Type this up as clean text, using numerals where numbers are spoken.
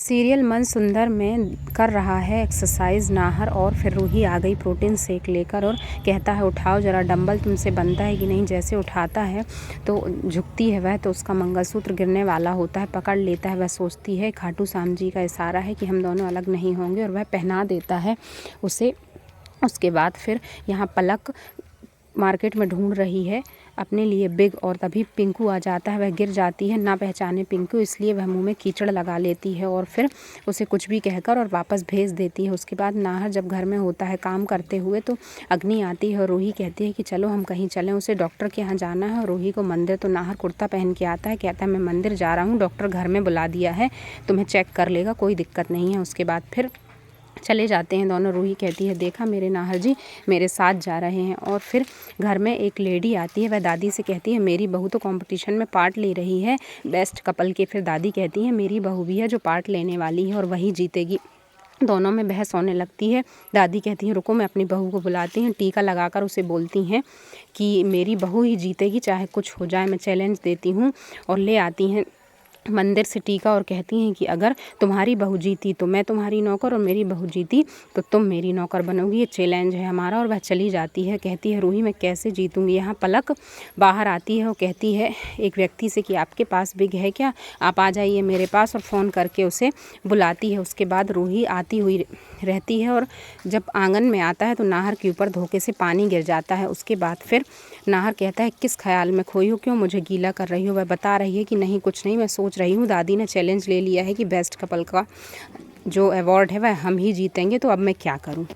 Serial मन सुंदर में कर रहा है एक्सरसाइज नाहर और फिर रूही आ गई प्रोटीन शेक लेकर और कहता है उठाओ ज़रा डंबल, तुमसे बनता है कि नहीं। जैसे उठाता है तो झुकती है वह तो उसका मंगलसूत्र गिरने वाला होता है, पकड़ लेता है। वह सोचती है खाटू श्याम जी का इशारा है कि हम दोनों अलग नहीं होंगे और वह पहना देता है उसे। उसके बाद फिर यहाँ पलक मार्केट में ढूंढ रही है अपने लिए बिग और तभी पिंकू आ जाता है। वह गिर जाती है, ना पहचाने पिंकू, इसलिए वह मुंह में कीचड़ लगा लेती है और फिर उसे कुछ भी कहकर और वापस भेज देती है। उसके बाद नाहर जब घर में होता है काम करते हुए तो अग्नि आती है और रूही कहती है कि चलो हम कहीं चलें, उसे डॉक्टर के यहाँ जाना है और रूही को मंदिर। तो नाहर कुर्ता पहन के आता है, कहता है मैं मंदिर जा रहा हूँ, डॉक्टर घर में बुला दिया है, तुम्हें चेक कर लेगा, कोई दिक्कत नहीं है। उसके बाद फिर चले जाते हैं दोनों। रूही कहती है देखा मेरे नाहर जी मेरे साथ जा रहे हैं। और फिर घर में एक लेडी आती है, वह दादी से कहती है मेरी बहू तो कंपटीशन में पार्ट ले रही है बेस्ट कपल के। फिर दादी कहती है मेरी बहू भी है जो पार्ट लेने वाली है और वही जीतेगी। दोनों में बहस होने लगती है। दादी कहती हैं रुको मैं अपनी बहू को बुलाती हूँ, टीका लगाकर उसे बोलती हैं कि मेरी बहू ही जीतेगी चाहे कुछ हो जाए, मैं चैलेंज देती हूँ। और ले आती हैं मंदिर से टीका और कहती हैं कि अगर तुम्हारी बहू जीती तो मैं तुम्हारी नौकर और मेरी बहू जीती तो तुम मेरी नौकर बनोगी, ये चैलेंज है हमारा। और वह चली जाती है। कहती है रूही मैं कैसे जीतूंगी। यहाँ पलक बाहर आती है और कहती है एक व्यक्ति से कि आपके पास बिग है क्या, आप आ जाइए मेरे पास, और फ़ोन करके उसे बुलाती है। उसके बाद रूही आती हुई रहती है और जब आंगन में आता है तो नाहर के ऊपर धोखे से पानी गिर जाता है। उसके बाद फिर नाहर कहता है किस ख्याल में खोई हो, क्यों मुझे गीला कर रही हो। वह बता रही है कि नहीं कुछ नहीं, मैं सोच रही हूँ दादी ने चैलेंज ले लिया है कि बेस्ट कपल का जो अवार्ड है वह हम ही जीतेंगे, तो अब मैं क्या करूँ।